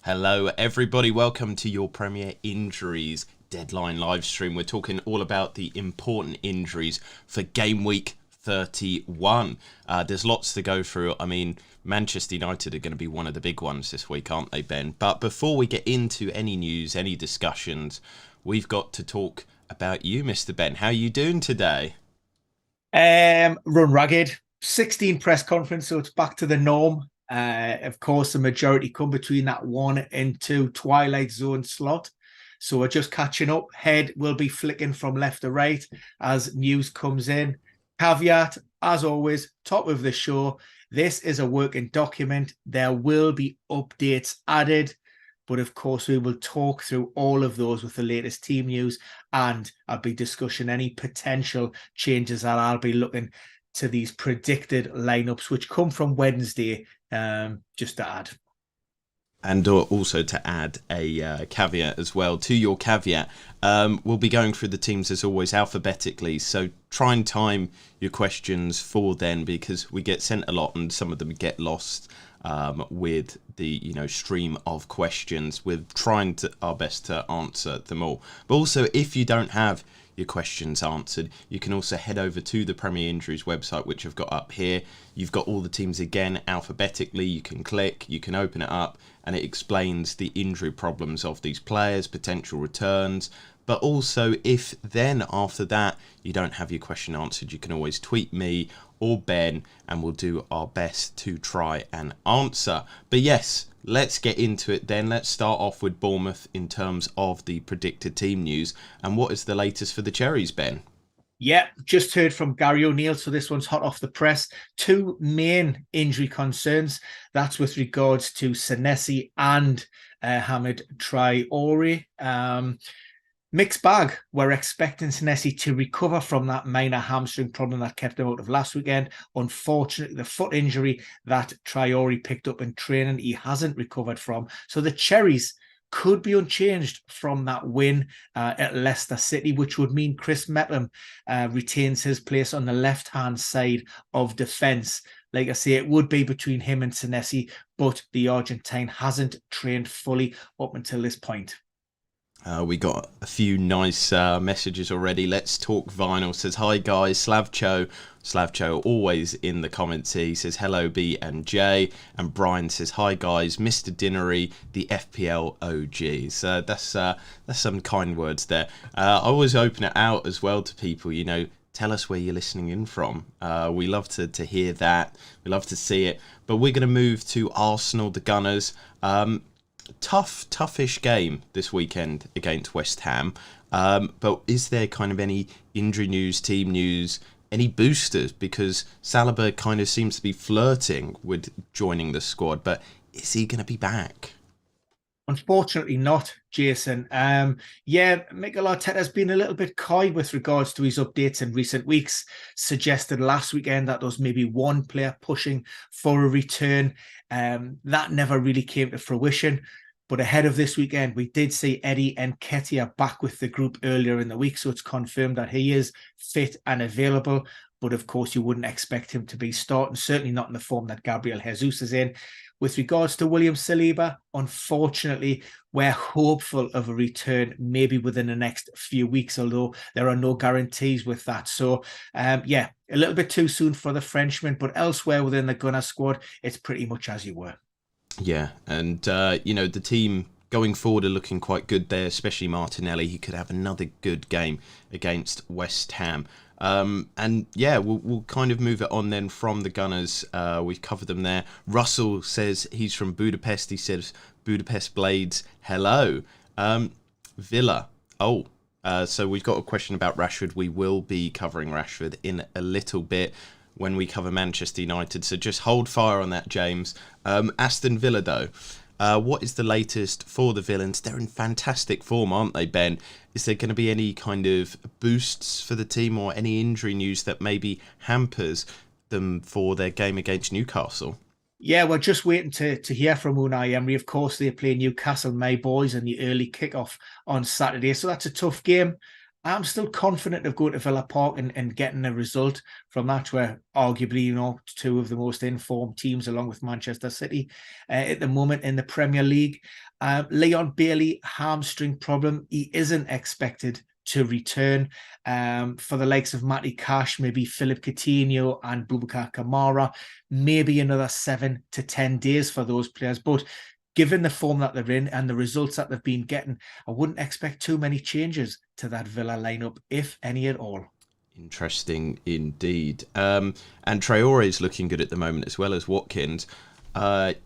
Hello, everybody. Welcome to your Premier Injuries Deadline live stream. We're talking all about the important injuries for Game Week 31. There's lots to go through. I mean, Manchester United are going to be one of the big ones this week, aren't they, Ben? But before we get into any news, any discussions, we've got to talk about you, Mr. Ben. How are you doing today? Run ragged. 16 press conference, so it's back to the norm. Of course, the majority come between that 1 and 2 Twilight Zone slot. So we're just catching up. Head will be flicking from left to right as news comes in. Caveat, as always, top of the show. This is a working document. There will be updates added. But of course, we will talk through all of those with the latest team news, and I'll be discussing any potential changes that I'll be looking to these predicted lineups, which come from Wednesday, just to add. And also to add a caveat as well to your caveat, we'll be going through the teams as always alphabetically. So try and time your questions for then, because we get sent a lot and some of them get lost with the stream of questions. We're trying our best to answer them all. But also, if you don't have your questions answered, you can also head over to the Premier Injuries website, which I've got up here. You've got all the teams again alphabetically. You can click, you can open it up, and it explains the injury problems of these players, potential returns. But also, if then after that you don't have your question answered, you can always tweet me or Ben, and we'll do our best to try and answer. But yes, let's get into it then. Let's start off with Bournemouth in terms of the predicted team news. And what is the latest for the Cherries, Ben? Yeah, just heard from Gary O'Neill, so this one's hot off the press. Two main injury concerns. That's with regards to Senesi and Hamid Traore. Mixed bag. We're expecting Senesi to recover from that minor hamstring problem that kept him out of last weekend. Unfortunately, the foot injury that Traore picked up in training, he hasn't recovered from. So the Cherries could be unchanged from that win at Leicester City, which would mean Chris Mepham retains his place on the left-hand side of defence. Like I say, it would be between him and Senesi, but the Argentine hasn't trained fully up until this point. We got a few nice messages already. Let's Talk Vinyl says, hi guys, Slavcho always in the comments here. He says, hello B and J. And Brian says, hi guys, Mr. Dinnery, the FPL OG. So that's some kind words there. I always open it out as well to people, tell us where you're listening in from. We love to hear that. We love to see it. But we're going to move to Arsenal, the Gunners. Toughish game this weekend against West Ham. But is there kind of any injury news, team news, any boosters? Because Saliba kind of seems to be flirting with joining the squad, but is he going to be back? Unfortunately not, Jason. Mikel Arteta's been a little bit coy with regards to his updates in recent weeks. Suggested last weekend that there was maybe one player pushing for a return. That never really came to fruition. But ahead of this weekend, we did see Eddie Nketiah back with the group earlier in the week, so it's confirmed that he is fit and available. But of course, you wouldn't expect him to be starting, certainly not in the form that Gabriel Jesus is in. With regards to William Saliba, unfortunately, we're hopeful of a return maybe within the next few weeks, although there are no guarantees with that. So, a little bit too soon for the Frenchman, but elsewhere within the Gunner squad, it's pretty much as you were. Yeah, and, the team going forward are looking quite good there, especially Martinelli. He could have another good game against West Ham. We'll kind of move it on then from the Gunners. We've covered them there. Russell says he's from Budapest. He says, Budapest Blades, hello. Villa. So we've got a question about Rashford. We will be covering Rashford in a little bit when we cover Manchester United. So just hold fire on that, James. Aston Villa, though. What is the latest for the Villains? They're in fantastic form, aren't they, Ben? Is there going to be any kind of boosts for the team or any injury news that maybe hampers them for their game against Newcastle? Yeah, we're just waiting to hear from Unai Emery. Of course, they play Newcastle, my boys, in the early kickoff on Saturday. So that's a tough game. I'm still confident of going to Villa Park and getting a result from that, where arguably, two of the most informed teams, along with Manchester City, at the moment in the Premier League. Leon Bailey, hamstring problem. He isn't expected to return. For the likes of Matty Cash, maybe Philip Coutinho and Boubacar Kamara, maybe another 7 to 10 days for those players. But given the form that they're in and the results that they've been getting, I wouldn't expect too many changes to that Villa lineup, if any at all. Interesting indeed. And Traore is looking good at the moment, as well as Watkins.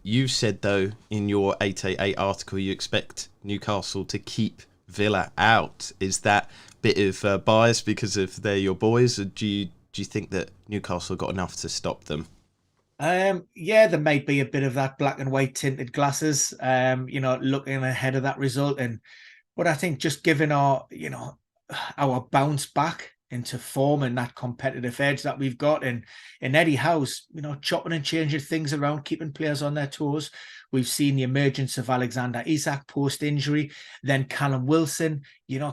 You said, though, in your 888 article, you expect Newcastle to keep Villa out. Is that a bit of bias because of they're your boys, or do you think that Newcastle got enough to stop them? Yeah, there might be a bit of that black and white tinted glasses, looking ahead of that result. But I think just given our bounce back into form and that competitive edge that we've got in Eddie Howe's, chopping and changing things around, keeping players on their toes. We've seen the emergence of Alexander Isak post-injury, then Callum Wilson,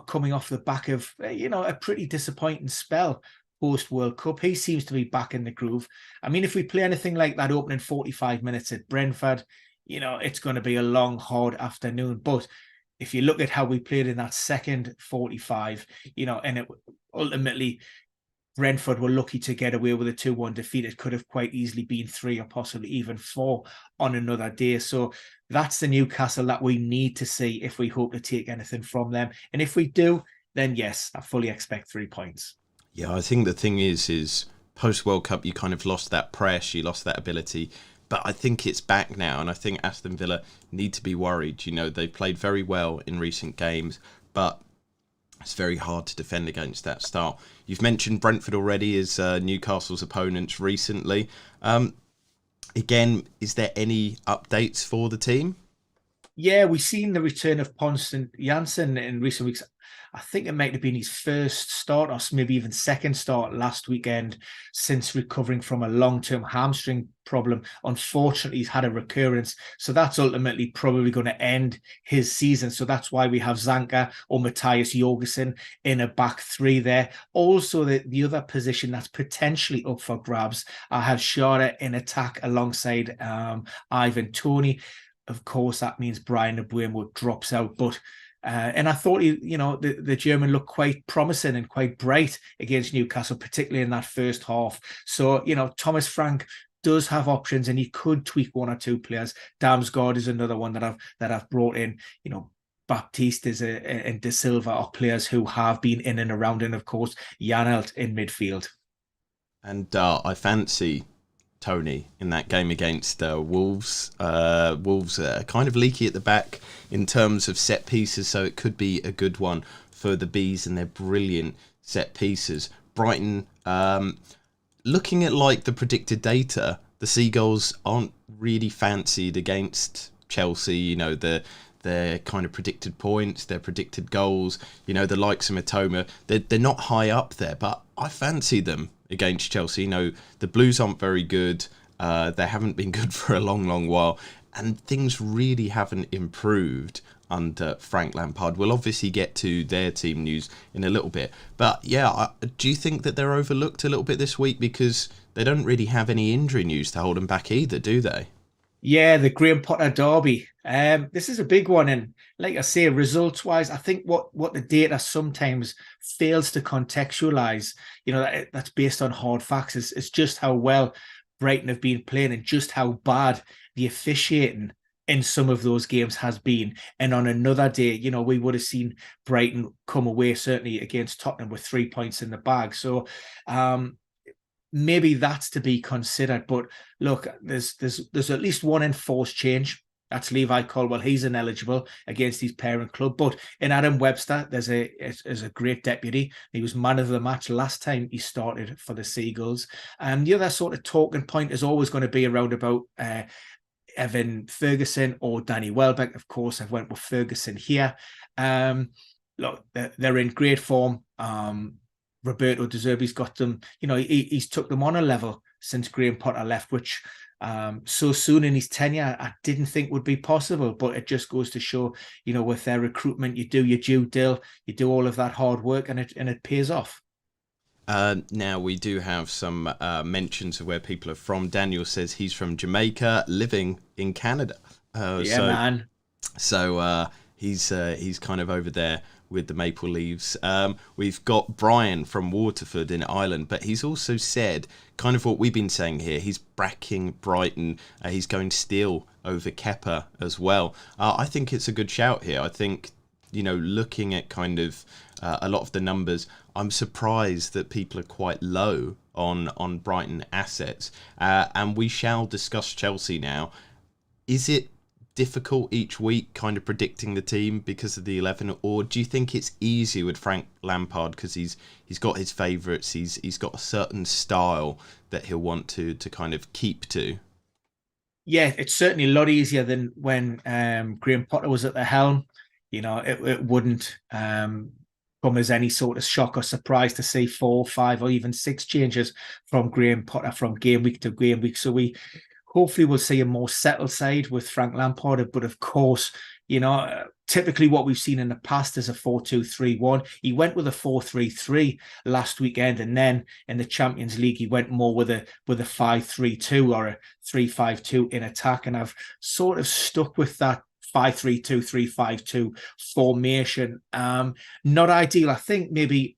coming off the back of, a pretty disappointing spell post-World Cup. He seems to be back in the groove. I mean, if we play anything like that opening 45 minutes at Brentford, it's going to be a long, hard afternoon. But if you look at how we played in that second 45, and it ultimately Brentford were lucky to get away with a 2-1 defeat. It could have quite easily been 3 or possibly even 4 on another day. So that's the Newcastle that we need to see if we hope to take anything from them. And if we do, then yes, I fully expect 3 points. Yeah, I think the thing is post-World Cup, you kind of lost that press, you lost that ability. But I think it's back now, and I think Aston Villa need to be worried. They've played very well in recent games, but it's very hard to defend against that style. You've mentioned Brentford already as Newcastle's opponents recently. Again, is there any updates for the team? Yeah, we've seen the return of Ponce Janssen in recent weeks. I think it might have been his first start or maybe even second start last weekend since recovering from a long-term hamstring problem. Unfortunately, he's had a recurrence. So that's ultimately probably going to end his season. So that's why we have Zanka or Matthias Jorgensen in a back 3 there. Also, the other position that's potentially up for grabs, I have Shara in attack alongside Ivan Toney. Of course, that means Brian Mbeumo drops out, but and I thought the German looked quite promising and quite bright against Newcastle, particularly in that first half. So Thomas Frank does have options, and he could tweak 1 or 2 players. Damsgaard is another one that I've brought in. Baptiste and De Silva are players who have been in and around, and of course Janelt in midfield. And I fancy Tony in that game against Wolves. Wolves are kind of leaky at the back in terms of set pieces, so it could be a good one for the Bees and their brilliant set pieces. Brighton, looking at like the predicted data, the Seagulls aren't really fancied against Chelsea. Their kind of predicted points, their predicted goals, the likes of Matoma, they're not high up there, but I fancy them against Chelsea. The Blues aren't very good. They haven't been good for a long, long while, and things really haven't improved under Frank Lampard. We'll obviously get to their team news in a little bit, but yeah, do you think that they're overlooked a little bit this week because they don't really have any injury news to hold them back either, do they? Yeah, the Graham Potter derby. This is a big one, and like I say, results-wise, I think what the data sometimes fails to contextualise, that's based on hard facts. It's just how well Brighton have been playing and just how bad the officiating in some of those games has been. And on another day, we would have seen Brighton come away certainly against Tottenham with 3 points in the bag. So, maybe that's to be considered. But look, there's at least one enforced change. That's Levi Colwell. He's ineligible against his parent club. But in Adam Webster, there's a great deputy. He was man of the match last time he started for the Seagulls. And the other sort of talking point is always going to be around about Evan Ferguson or Danny Welbeck. Of course, I've went with Ferguson here. Look, they're in great form. Roberto De Zerbi's got them, he's took them on a level since Graham Potter left, which so soon in his tenure I didn't think would be possible. But it just goes to show, with their recruitment, you do your due diligence, you do all of that hard work, and it pays off. Now we do have some mentions of where people are from. Daniel says he's from Jamaica, living in Canada. Man. So he's kind of over there with the Maple Leafs. We've got Brian from Waterford in Ireland, but he's also said kind of what we've been saying here. He's backing Brighton. He's going Steele over Kepa as well. I think it's a good shout here. I think, looking at kind of a lot of the numbers, I'm surprised that people are quite low on Brighton assets. And we shall discuss Chelsea now. Is it difficult each week kind of predicting the team because of the 11, or do you think it's easier with Frank Lampard because he's got his favourites, he's got a certain style that he'll want to kind of keep to? Yeah, it's certainly a lot easier than when Graham Potter was at the helm. It wouldn't come as any sort of shock or surprise to see 4, 5 or even 6 changes from Graham Potter from game week to game week. So we hopefully we'll see a more settled side with Frank Lampard. But of course, typically what we've seen in the past is a 4-2-3-1. He went with a 4-3-3 last weekend, and then in the Champions League he went more with a 5-3-2 or a 3-5-2 in attack. And I've sort of stuck with that 5-3-2, 3-5-2 formation. Not ideal. I think maybe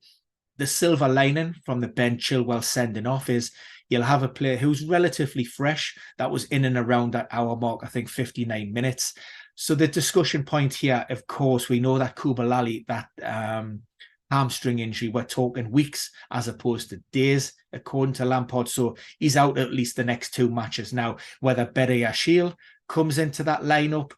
the silver lining from the Ben Chilwell sending off is you'll have a player who's relatively fresh, that was in and around that hour mark, I think 59 minutes. So the discussion point here, of course, we know that Kubalali, that hamstring injury, we're talking weeks as opposed to days, according to Lampard. So he's out at least the next 2 matches now. Whether Berayashil comes into that lineup,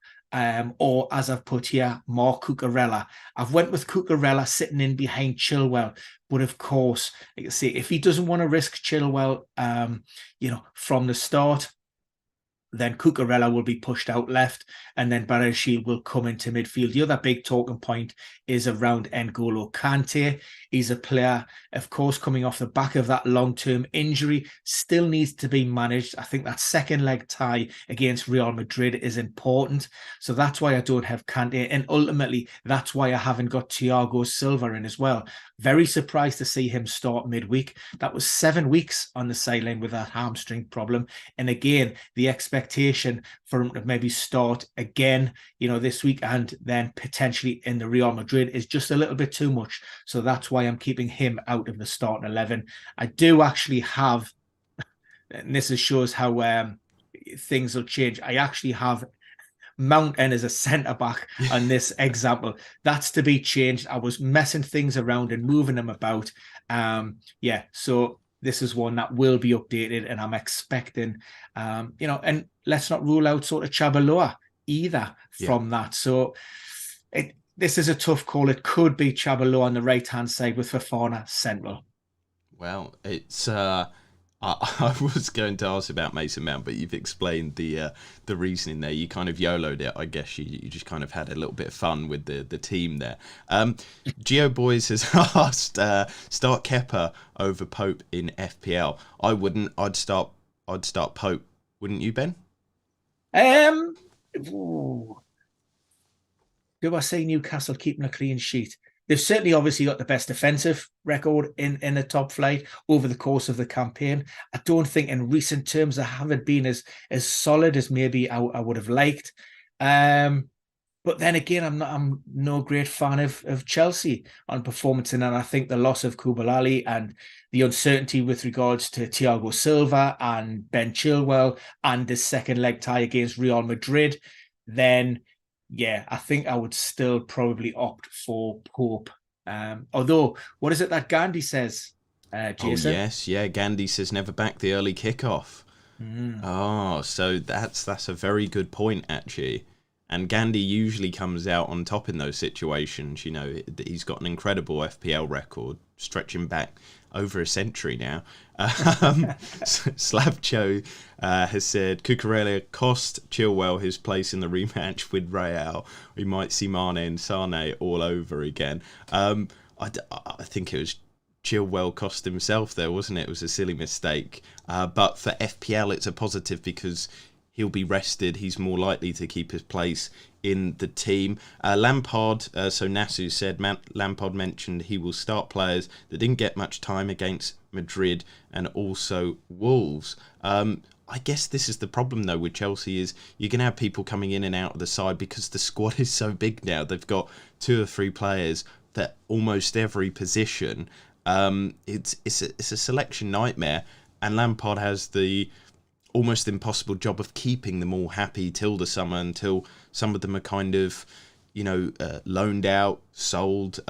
or as I've put here, Mark Cucurella. I've went with Cucurella sitting in behind Chilwell, but of course, like I say, if he doesn't want to risk Chilwell, from the start, then Cucurella will be pushed out left, and then Berayashil will come into midfield. The other big talking point is around N'Golo Kante. He's a player, of course, coming off the back of that long-term injury, still needs to be managed. I think that second leg tie against Real Madrid is important. So that's why I don't have Kante. And ultimately, that's why I haven't got Thiago Silva in as well. Very surprised to see him start midweek. That was 7 weeks on the sideline with that hamstring problem. And again, the expectation for him to maybe start again, this week and then potentially in the Real Madrid is just a little bit too much. So that's why I'm keeping him out of the starting 11. I do actually have, and this shows how things will change. I actually have Mountain as a centre-back on this example. That's to be changed. I was messing things around and moving them about. So this is one that will be updated, and I'm expecting, and let's not rule out sort of Chabaloa either from that. So this is a tough call. It could be Chabaloa on the right-hand side with Fofana central. Well, it's I was going to ask about Mason Mount, but you've explained the reasoning there. You kind of YOLO'd it, I guess. You just kind of had a little bit of fun with the team there. Geo Boys has asked, start Kepa over Pope in FPL. I wouldn't. I'd start Pope. Wouldn't you, Ben? Do I say Newcastle keeping a clean sheet? They've certainly obviously got the best defensive record in the top flight over the course of the campaign. I don't think in recent terms they haven't been as solid as maybe I would have liked. But then again, I'm no great fan of Chelsea on performance, and I think the loss of Kubalali and the uncertainty with regards to Thiago Silva and Ben Chilwell and the second leg tie against Real Madrid, then yeah, I think I would still probably opt for Pope. Although, what is it that Gandhi says, Jason? Oh, yes. Yeah, Gandhi says never back the early kickoff. Oh, so that's a very good point, actually. And Gandhi usually comes out on top in those situations. He's got an incredible FPL record stretching back over a century now. Slavcho has said Cucurella cost Chilwell his place in the rematch with Real. We might see Mane and Sane all over again. I think it was Chilwell cost himself there, wasn't it? It was a silly mistake. But for FPL, it's a positive because he'll be rested. He's more likely to keep his place in the team. Lampard, so Nasu said, Lampard mentioned he will start players that didn't get much time against Madrid and also Wolves. I guess this is the problem though with Chelsea, is you're going to have people coming in and out of the side because the squad is so big now. They've got 2 or 3 players for almost every position. It's a selection nightmare, and Lampard has the almost impossible job of keeping them all happy till the summer, until some of them are kind of, loaned out, sold.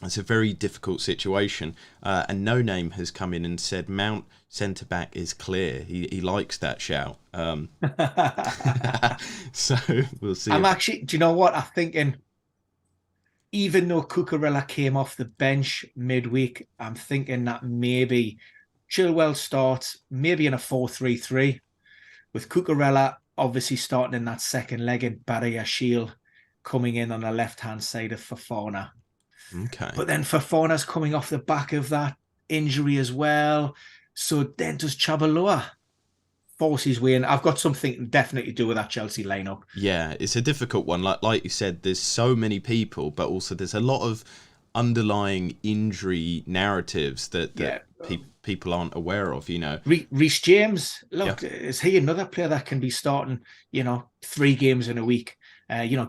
It's a very difficult situation. And No Name has come in and said Mount centre back is clear. He likes that shout. So we'll see. I'm actually, do you know what? I'm thinking, even though Cucurella came off the bench midweek, I'm thinking that maybe Chilwell starts maybe in a 4-3-3 with Cucurella obviously starting in that second leg and Badiashile coming in on the left-hand side of Fofana. Okay. But then Fofana's coming off the back of that injury as well. So then does Chabaloa force his way in? I've got something definitely to do with that Chelsea lineup. Yeah, it's a difficult one. Like you said, there's so many people, but also there's a lot of underlying injury narratives that people aren't aware of, Reece James, look, is he another player that can be starting, 3 games in a week?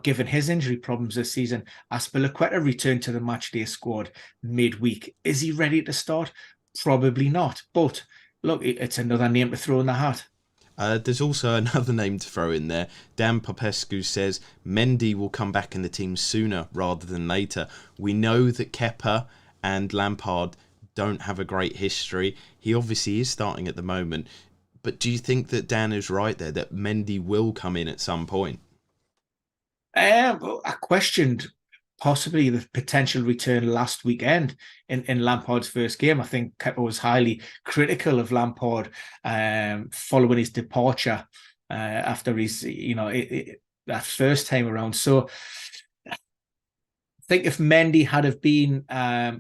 Given his injury problems this season. Azpilicueta returned to the matchday squad midweek. Is he ready to start? Probably not. But look, it's another name to throw in the hat. There's also another name to throw in there. Dan Popescu says Mendy will come back in the team sooner rather than later. We know that Kepa and Lampard don't have a great history. He obviously is starting at the moment. But do you think that Dan is right there, that Mendy will come in at some point? I questioned possibly the potential return last weekend in Lampard's first game. I think Kepa was highly critical of Lampard following his departure after his, that first time around. So I think if Mendy had have been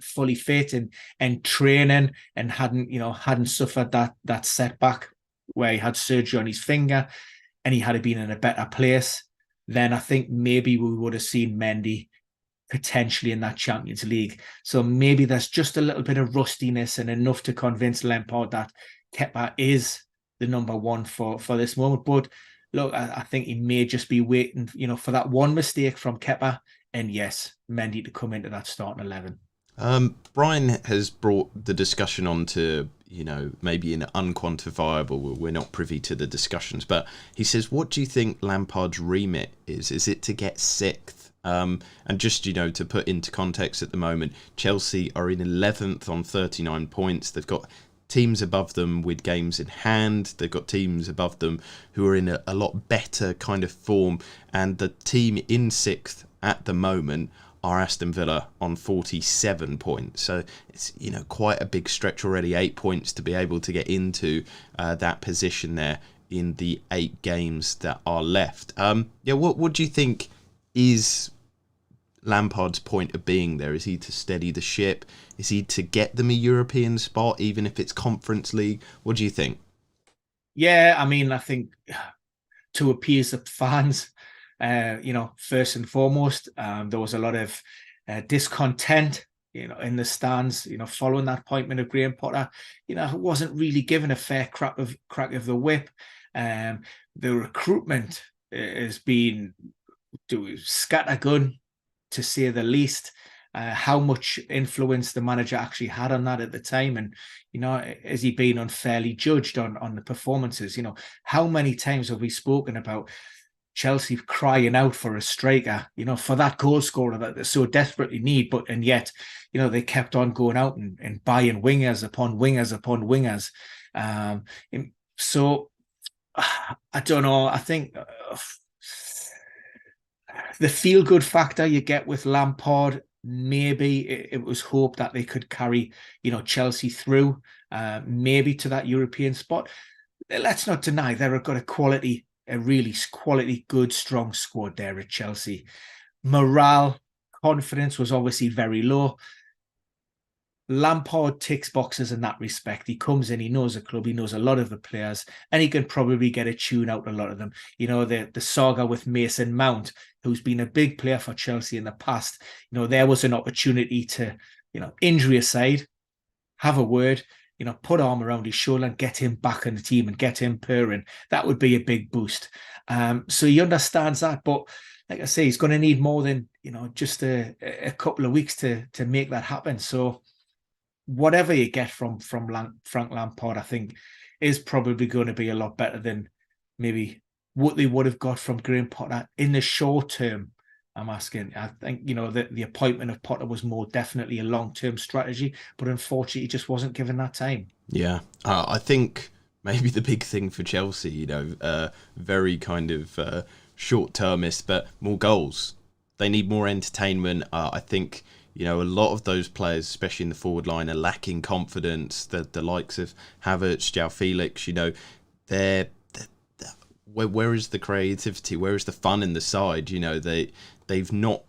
fully fit and training and hadn't suffered that setback where he had surgery on his finger and he had been in a better place, then I think maybe we would have seen Mendy potentially in that Champions League. So maybe there's just a little bit of rustiness and enough to convince Lampard that Kepa is the number one for this moment. But look, I think he may just be waiting, for that one mistake from Kepa. And yes, Mendy to come into that starting 11. Brian has brought the discussion on to, maybe an unquantifiable, we're not privy to the discussions, but he says, what do you think Lampard's remit is? Is it to get 6th? And just, to put into context at the moment, Chelsea are in 11th on 39 points. They've got teams above them with games in hand. They've got teams above them who are in a lot better kind of form. And the team in 6th at the moment are Aston Villa on 47 points. So it's, quite a big stretch already, 8 points to be able to get into that position there in the 8 games that are left. What do you think is Lampard's point of being there? Is he to steady the ship? Is he to get them a European spot, even if it's Conference League? What do you think? Yeah, I think to appease the fans, first and foremost, there was a lot of discontent, in the stands, following that appointment of Graham Potter. Wasn't really given a fair crack of the whip. The recruitment has been scattergun, to say the least. How much influence the manager actually had on that at the time, and has he been unfairly judged on the performances? How many times have we spoken about Chelsea crying out for a striker, for that goal scorer that they so desperately need, and yet, they kept on going out and buying wingers upon wingers upon wingers. So I don't know. I think the feel-good factor you get with Lampard, maybe it was hoped that they could carry, Chelsea through, maybe to that European spot. Let's not deny they've got a really quality, good, strong squad there at Chelsea. Morale, confidence was obviously very low. Lampard ticks boxes in that respect. He comes in, he knows the club, he knows a lot of the players, and he can probably get a tune out of a lot of them. You know, the saga with Mason Mount, who's been a big player for Chelsea in the past. You know, there was an opportunity to, you know, injury aside, have a word, you know, put arm around his shoulder and get him back in the team and get him purring. That would be a big boost. So he understands that, but like I say, he's going to need more than, you know, just a couple of weeks to make that happen. So whatever you get from Frank Lampard, I think, is probably going to be a lot better than maybe what they would have got from Graham Potter in the short term. I'm asking. I think, you know, the appointment of Potter was more definitely a long-term strategy, but unfortunately, he just wasn't given that time. Yeah, I think maybe the big thing for Chelsea, you know, very kind of short-termist, but more goals. They need more entertainment. I think, you know, a lot of those players, especially in the forward line, are lacking confidence. The likes of Havertz, João Felix, you know, they're where is the creativity? Where is the fun in the side? You know, they've not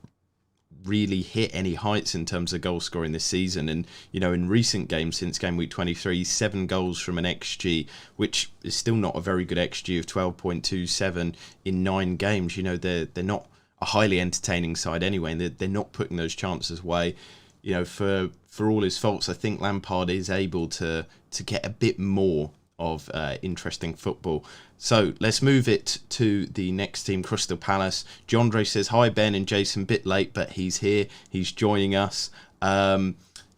really hit any heights in terms of goal scoring this season. And, you know, in recent games since game week 23, 7 goals from an XG, which is still not a very good XG of 12.27 in 9 games. You know, they're not a highly entertaining side anyway, and they're not putting those chances away. You know, for all his faults, I think Lampard is able to get a bit more of interesting football. So let's move it to the next team, Crystal Palace. Jandre says, hi Ben and Jason, bit late, but he's here. He's joining us.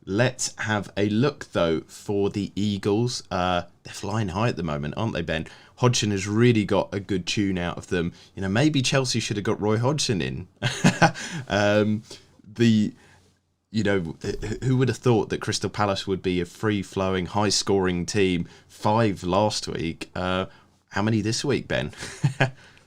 Let's have a look, though, for the Eagles. They're flying high at the moment, aren't they, Ben? Hodgson has really got a good tune out of them. You know, maybe Chelsea should have got Roy Hodgson in. You know, who would have thought that Crystal Palace would be a free-flowing, high-scoring team? 5 last week. How many this week, Ben?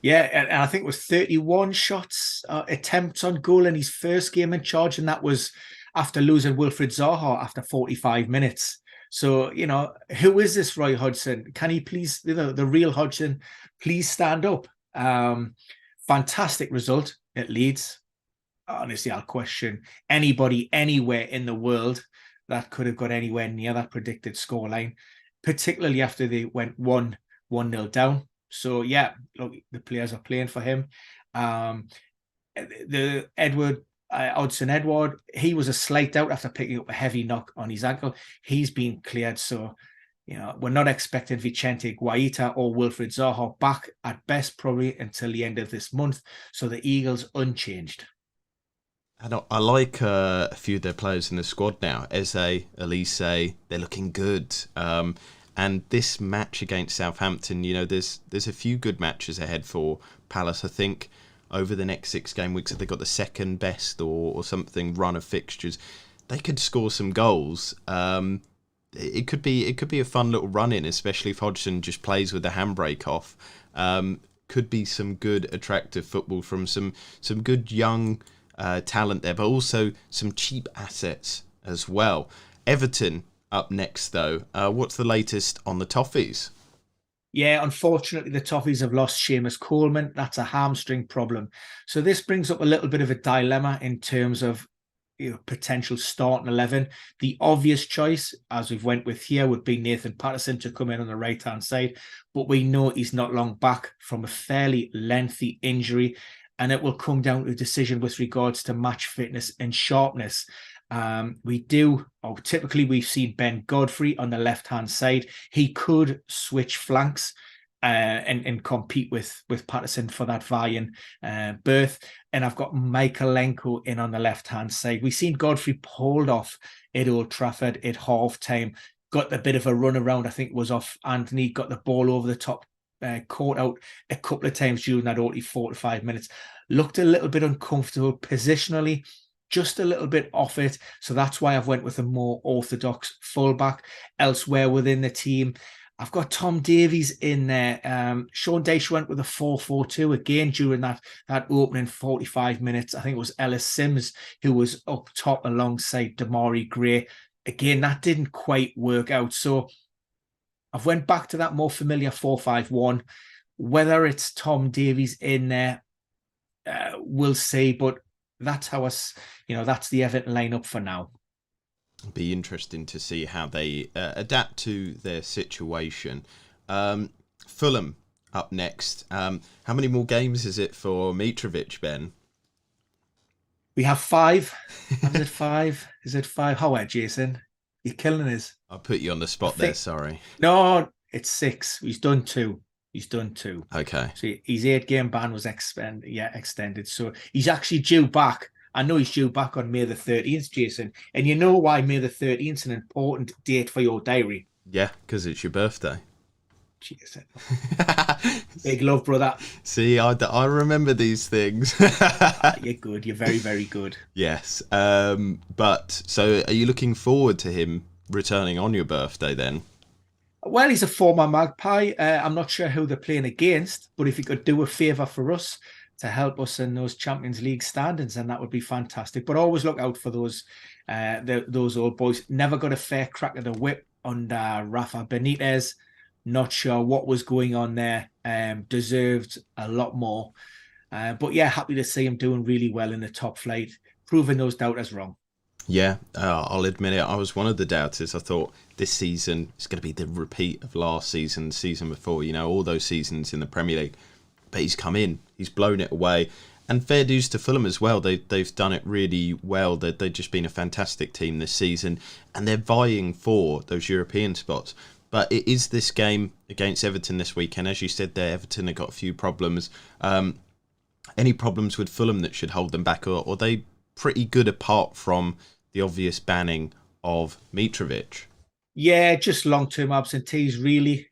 Yeah, and I think it was 31 shots, attempts on goal in his first game in charge, and that was after losing Wilfried Zaha after 45 minutes. So, you know, who is this Roy Hodgson? Can he please, the real Hodgson, please stand up? Fantastic result at Leeds. Honestly, I'll question anybody anywhere in the world that could have got anywhere near that predicted scoreline, particularly after they went 1-0 down. So, yeah, look, the players are playing for him. The Odsonne-Edouard, he was a slight doubt after picking up a heavy knock on his ankle. He's been cleared. So, you know, we're not expecting Vicente Guaita or Wilfried Zaha back at best, probably until the end of this month. So the Eagles unchanged. I like a few of their players in the squad now. Eze, Elise, they're looking good. And this match against Southampton, you know, there's a few good matches ahead for Palace. I think over the next 6 game weeks, if they got the second best or something run of fixtures, they could score some goals. It could be a fun little run in, especially if Hodgson just plays with the handbrake off. Could be some good attractive football from some good young talent there, but also some cheap assets as well. Everton up next, though. What's the latest on the Toffees? Yeah, unfortunately, the Toffees have lost Seamus Coleman. That's a hamstring problem. So this brings up a little bit of a dilemma in terms of, you know, potential starting 11. The obvious choice, as we've went with here, would be Nathan Patterson to come in on the right-hand side. But we know he's not long back from a fairly lengthy injury, and it will come down to a decision with regards to match fitness and sharpness. Typically we've seen Ben Godfrey on the left-hand side. He could switch flanks and compete with Patterson for that Varyan berth. And I've got Michaelenko in on the left-hand side. We've seen Godfrey pulled off at Old Trafford at half-time, got a bit of a run around, I think it was off Anthony, got the ball over the top, caught out a couple of times during that only 45 minutes. Looked a little bit uncomfortable positionally, just a little bit off it. So that's why I've went with a more orthodox fullback. Elsewhere within the team, I've got Tom Davies in there. Sean Dyche went with a 4-4-2 again during that opening 45 minutes. I think it was Ellis Sims who was up top alongside Damari Gray. Again, that didn't quite work out. So I've went back to that more familiar 4-5-1. Whether it's Tom Davies in there, we'll see. But that's how that's the Everton lineup for now. Be interesting to see how they adapt to their situation. Fulham up next. How many more games is it for Mitrovic, Ben? We have 5. Is it 5? Is it 5? How are Jason? You're killing us. I put you on the I spot there, think sorry. no, it's 6. He's done 2. He's done 2. Okay. So his 8-game ban was extended. So he's actually due back. I know he's due back on May the 13th, Jason. And you know why May the 13th is an important date for your diary. Yeah, because it's your birthday. Jason. Big love, brother. See, I remember these things. You're good. You're very, very good. Yes. But so are you looking forward to him returning on your birthday then? Well, he's a former Magpie. I'm not sure who they're playing against, but if he could do a favour for us to help us in those Champions League standings, then that would be fantastic. But always look out for those old boys. Never got a fair crack at the whip under Rafa Benitez. Not sure what was going on there. Deserved a lot more. But yeah, happy to see him doing really well in the top flight, proving those doubters wrong. Yeah, I'll admit it. I was one of the doubters. I thought this season is going to be the repeat of last season before, all those seasons in the Premier League. But he's come in, he's blown it away. And fair dues to Fulham as well. They've done it really well. They've just been a fantastic team this season. And they're vying for those European spots. But it is this game against Everton this weekend. As you said there, Everton have got a few problems. Any problems with Fulham that should hold them back? Or are they pretty good apart from the obvious banning of Mitrovic? Yeah, just long-term absentees, really.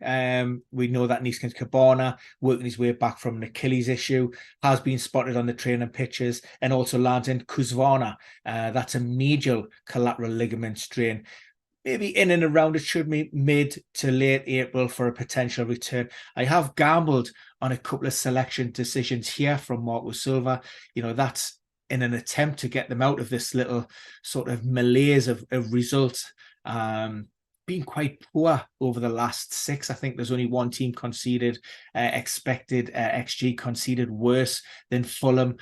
We know that Niskan Cabana, working his way back from an Achilles issue, has been spotted on the training pitches, and also lands in Kuzvana. That's a medial collateral ligament strain. Maybe in and around it should be mid to late April for a potential return. I have gambled on a couple of selection decisions here from Marco Silva. That's in an attempt to get them out of this little sort of malaise of results. Been quite poor over the last 6. I think there's only one team conceded expected XG conceded worse than Fulham.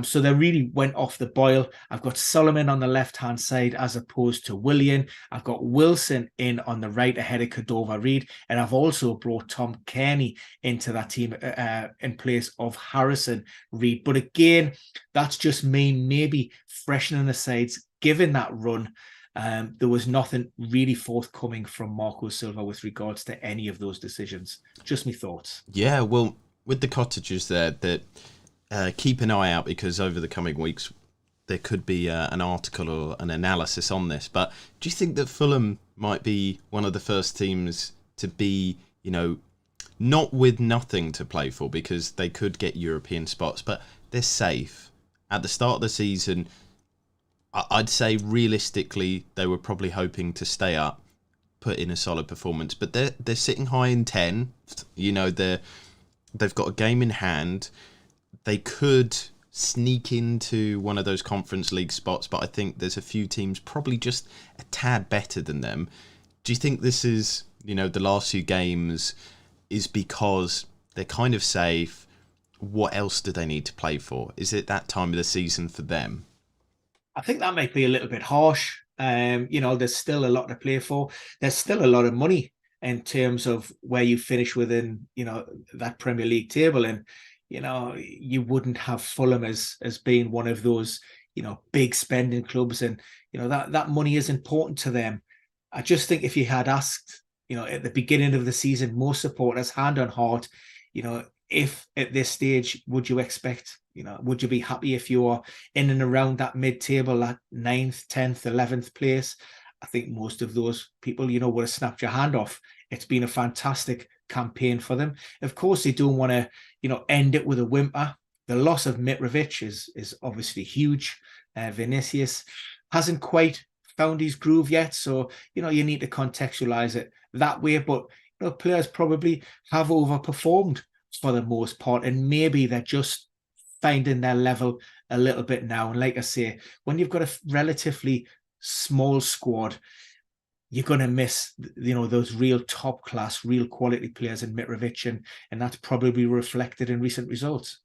So they really went off the boil. I've got Solomon on the left-hand side as opposed to Willian. I've got Wilson in on the right ahead of Cordova Reed. And I've also brought Tom Kearney into that team in place of Harrison Reed. But again, that's just me maybe freshening the sides, given that run. There was nothing really forthcoming from Marco Silva with regards to any of those decisions. Just my thoughts. Yeah, well, with the cottages there, that keep an eye out, because over the coming weeks there could be an article or an analysis on this. But do you think that Fulham might be one of the first teams to be, not with nothing to play for, because they could get European spots, but they're safe? At the start of the season, I'd say realistically they were probably hoping to stay up, put in a solid performance, but they're sitting high in 10th. They've got a game in hand. They could sneak into one of those Conference League spots, but I think there's a few teams probably just a tad better than them. Do you think this is, the last few games is because they're kind of safe? What else do they need to play for? Is it that time of the season for them? I think that might be a little bit harsh. There's still a lot to play for. There's still a lot of money in terms of where you finish within, that Premier League table. And, you wouldn't have Fulham as being one of those, big spending clubs. And, that money is important to them. I just think if you had asked, at the beginning of the season, most supporters, hand on heart, if at this stage, would you expect, would you be happy if you are in and around that mid-table, that 9th, 10th, 11th place? I think most of those people, would have snapped your hand off. It's been a fantastic campaign for them. Of course, they don't want to, end it with a whimper. The loss of Mitrovic is obviously huge. Vinicius hasn't quite found his groove yet. So, you need to contextualize it that way. But, players probably have overperformed for the most part, and maybe they're just finding their level a little bit now. And like I say, when you've got a relatively small squad, you're going to miss, those real top class, real quality players in Mitrovic, and that's probably reflected in recent results.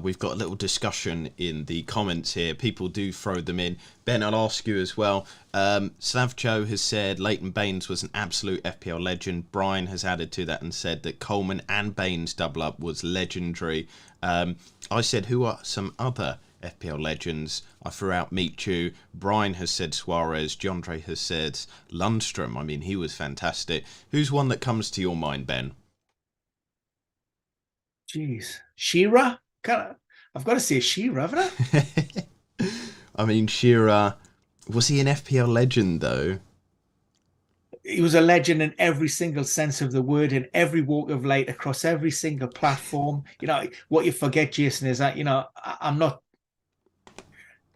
We've got a little discussion in the comments here. People do throw them in. Ben, I'll ask you as well. Slavcho has said Leighton Baines was an absolute FPL legend. Brian has added to that and said that Coleman and Baines double up was legendary. I said, who are some other FPL legends? I threw out Michu. Brian has said Suarez. Jandre has said Lundstrom. I mean, he was fantastic. Who's one that comes to your mind, Ben? Jeez. Shearer? I've got to say Shearer, haven't I? I mean, Shearer, was he an FPL legend though? He was a legend in every single sense of the word, in every walk of life, across every single platform. What you forget, Jason, is that, I'm not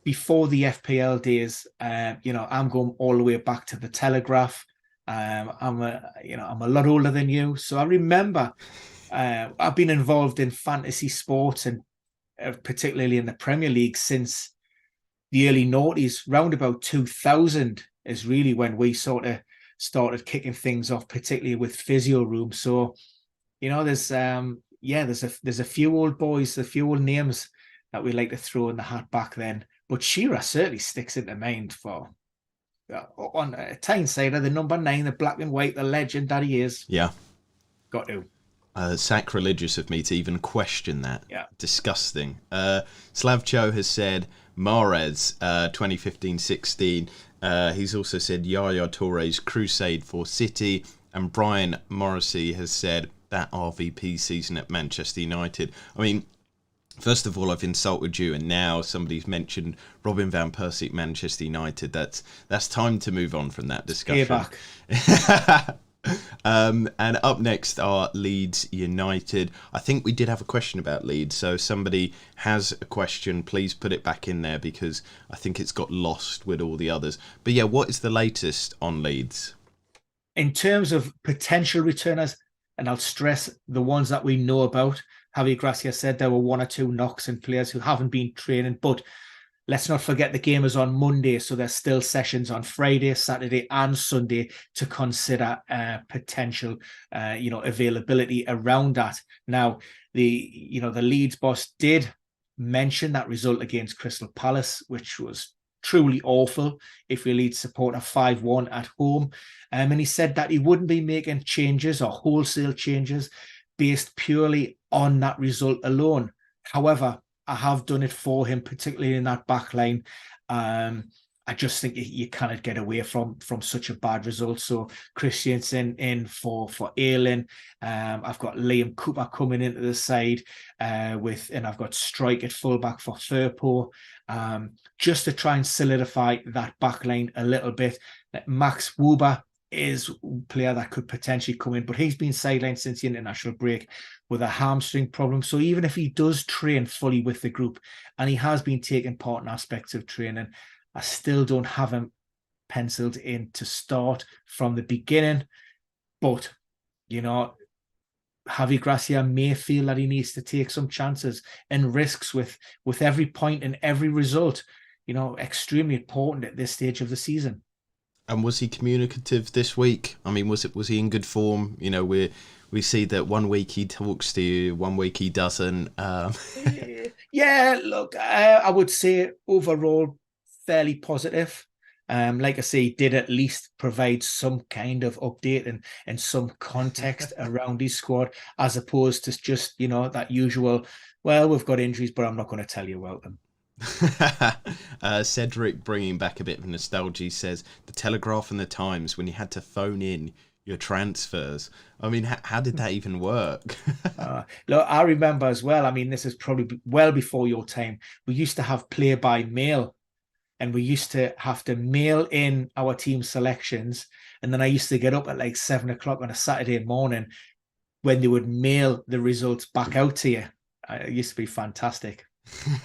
before the FPL days. I'm going all the way back to the Telegraph. I'm a lot older than you. So I remember I've been involved in fantasy sports and particularly in the Premier League since the early noughties. Round about 2000 is really when we sort of started kicking things off, particularly with Physio Room. So, there's a few old boys, a few old names that we like to throw in the hat back then. But Shearer certainly sticks into mind for on a Tyneside, the number 9, the black and white, the legend that he is. Yeah. Got to. Sacrilegious of me to even question that. Yeah. Disgusting. Slavcho has said Mahrez 2015-16. He's also said Yaya Touré's crusade for City. And Brian Morrissey has said that RVP season at Manchester United. I mean, first of all, I've insulted you, and now somebody's mentioned Robin van Persie at Manchester United. That's time to move on from that discussion. Payback. And up next are Leeds United. I think we did have a question about Leeds, so if somebody has a question, please put it back in there because I think it's got lost with all the others. But yeah, what is the latest on Leeds? In terms of potential returners, and I'll stress the ones that we know about, Javi Gracia said there were 1 or 2 knocks and players who haven't been training, but let's not forget the game is on Monday, so there's still sessions on Friday, Saturday, and Sunday to consider potential, availability around that. Now, the Leeds boss did mention that result against Crystal Palace, which was truly awful if your Leeds support a 5-1 at home. And he said that he wouldn't be making changes or wholesale changes based purely on that result alone. However, I have done it for him, particularly in that back line. I just think you cannot get away from such a bad result. So Christiansen in for Ayling. I've got Liam Cooper coming into the side and I've got Strike at fullback for Firpo, just to try and solidify that back line a little bit. Max Wuber is a player that could potentially come in, but he's been sidelined since the international break with a hamstring problem. So even if he does train fully with the group, and he has been taking part in aspects of training, I still don't have him penciled in to start from the beginning. But, Javi Gracia may feel that he needs to take some chances and risks with every point and every result, extremely important at this stage of the season. And was he communicative this week? I mean, was he in good form? We see that one week he talks to you, one week he doesn't. Yeah, look, I would say overall fairly positive. Like I say, he did at least provide some kind of update and some context around his squad, as opposed to just, that usual, well, we've got injuries, but I'm not going to tell you about them. Cedric, bringing back a bit of nostalgia, says the Telegraph and the Times, when you had to phone in your transfers. I mean, how did that even work? Look, I remember as well, I mean, this is probably well before your time. We used to have play by mail, and we used to have to mail in our team selections. And then I used to get up at like 7 o'clock on a Saturday morning when they would mail the results back out to you. It used to be fantastic.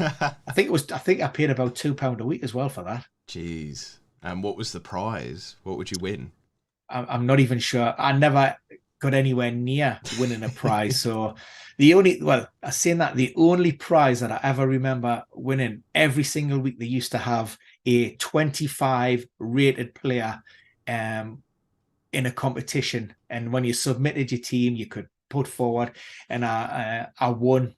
I think I paid about £2 a week as well for that. Jeez. And what was the prize? What would you win? I'm not even sure. I never got anywhere near winning a prize. So the only prize that I ever remember winning, every single week they used to have a 25 rated player in a competition. And when you submitted your team, you could put forward, and I won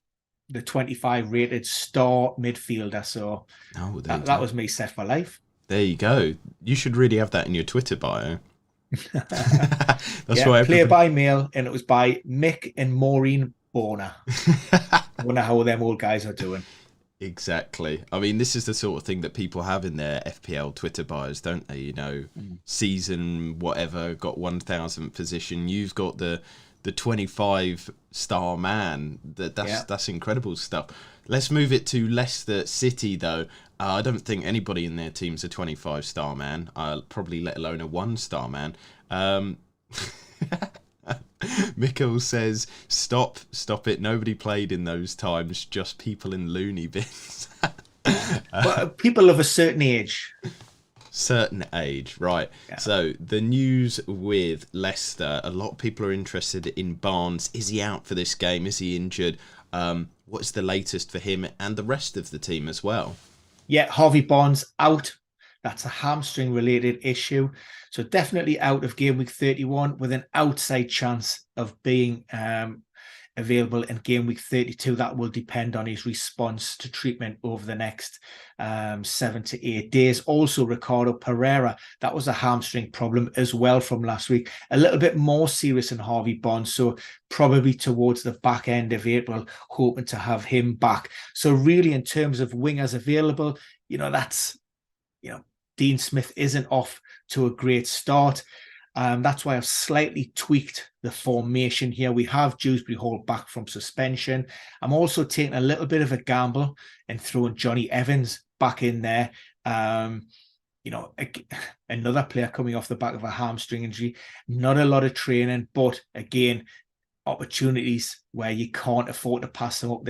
the 25 rated star midfielder. So Oh, there you that go. was me set for life. There you go. You should really have that in your Twitter bio. That's Yeah, why player everybody. by mail, and it was by Mick and Maureen Bonner. I wonder how them old guys are doing. Exactly. I mean, this is the sort of thing that people have in their FPL Twitter bios, don't they? Season whatever got 1,000th position. You've got the 25-star man. That's incredible stuff. Let's move it to Leicester City, though. I don't think anybody in their team's a 25-star man. Probably let alone a 1-star man. Mikkel says, stop it. Nobody played in those times, just people in loony bins. But people of a certain age. Certain age, right. Yeah. So the news with Leicester, a lot of people are interested in Barnes. Is he out for this game? Is he injured? What's the latest for him and the rest of the team as well? Yeah, Harvey Barnes out. That's a hamstring related issue. So definitely out of game week 31 with an outside chance of being available in game week 32. That will depend on his response to treatment over the next 7 to 8 days. Also, Ricardo Pereira, that was a hamstring problem as well from last week. A little bit more serious than Harvey Barnes. So probably towards the back end of April, hoping to have him back. So really, in terms of wingers available, that's, Dean Smith isn't off to a great start. That's why I've slightly tweaked the formation here. We have Dewsbury Hall back from suspension. I'm also taking a little bit of a gamble and throwing Johnny Evans back in there. Another player coming off the back of a hamstring injury. Not a lot of training, but again, opportunities where you can't afford to pass them up.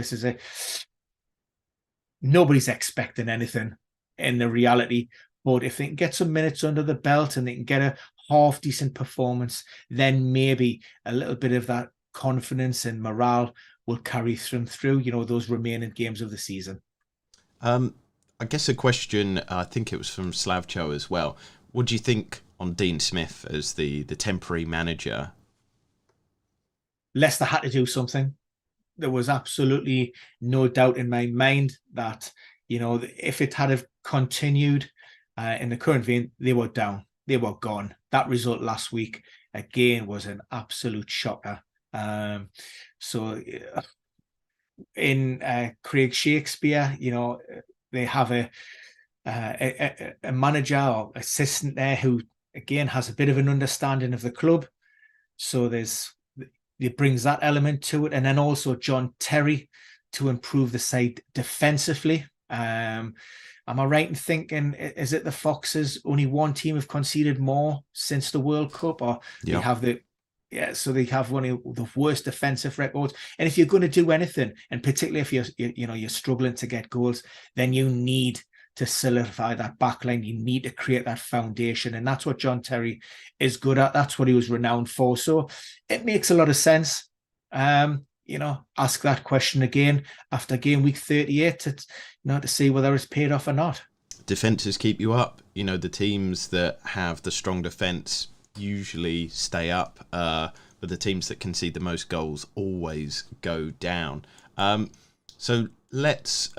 Nobody's expecting anything in the reality. But if they can get some minutes under the belt and they can get a half decent performance, then maybe a little bit of that confidence and morale will carry them through, those remaining games of the season. I guess a question, I think it was from Slavcho as well. What do you think on Dean Smith as the temporary manager? Leicester had to do something. There was absolutely no doubt in my mind that, if it had continued in the current vein, they were down. They were gone. That result last week, again, was an absolute shocker. So in Craig Shakespeare, they have a manager or assistant there who, again, has a bit of an understanding of the club. So it brings that element to it. And then also John Terry to improve the side defensively. Am I right in thinking, is it the Foxes? Only one team have conceded more since the World Cup, or they have so they have one of the worst defensive records. And if you're going to do anything, and particularly if you're struggling to get goals, then you need to solidify that backline. You need to create that foundation, and that's what John Terry is good at. That's what he was renowned for. So it makes a lot of sense. Ask that question again after game week 38 to see whether it's paid off or not. Defences keep you up. The teams that have the strong defence usually stay up, but the teams that concede the most goals always go down. So let's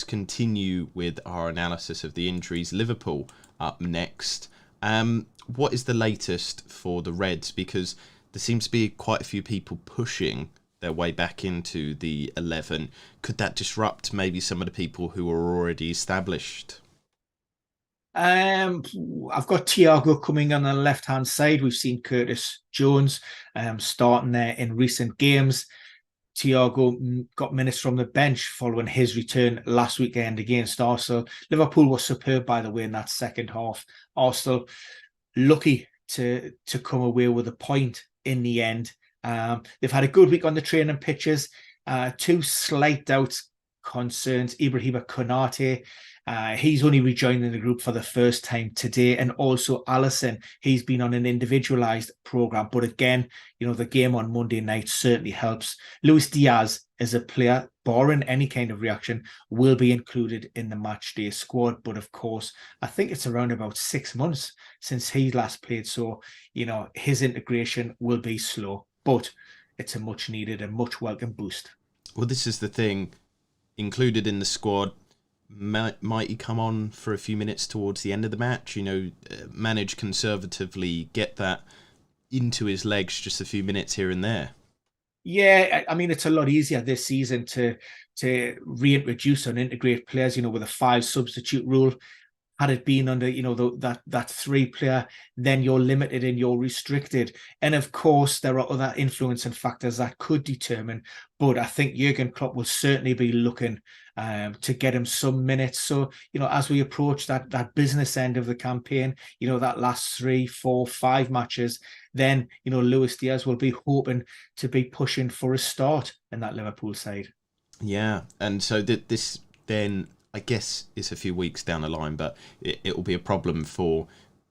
continue with our analysis of the injuries. Liverpool up next. What is the latest for the Reds? Because there seems to be quite a few people pushing their way back into the 11. Could that disrupt maybe some of the people who are already established? I've got Thiago coming on the left-hand side. We've seen Curtis Jones starting there in recent games. Thiago got minutes from the bench following his return last weekend against Arsenal. Liverpool was superb, by the way, in that second half. Arsenal lucky to come away with a point in the end. They've had a good week on the training pitches. Two slight doubts, concerns. Ibrahima Konate, he's only rejoining the group for the first time today, and also Allison, he's been on an individualized program, but again, the game on Monday night certainly helps. Luis Diaz is a player, barring any kind of reaction, will be included in the match day squad, but of course I think it's around about 6 months since he last played, so his integration will be slow, but it's a much needed and much welcome boost. Well, this is the thing. Included in the squad, might he come on for a few minutes towards the end of the match? Manage conservatively, get that into his legs just a few minutes here and there. Yeah, I mean, it's a lot easier this season to reintroduce and integrate players, with a 5 substitute rule. Had it been under, that 3 player, then you're limited and you're restricted. And of course, there are other influencing factors that could determine. But I think Jurgen Klopp will certainly be looking to get him some minutes. So, as we approach that business end of the campaign, that last 3, 4, 5 matches, then, Luis Diaz will be hoping to be pushing for a start in that Liverpool side. Yeah, and so this then, I guess, is a few weeks down the line, but it will be a problem for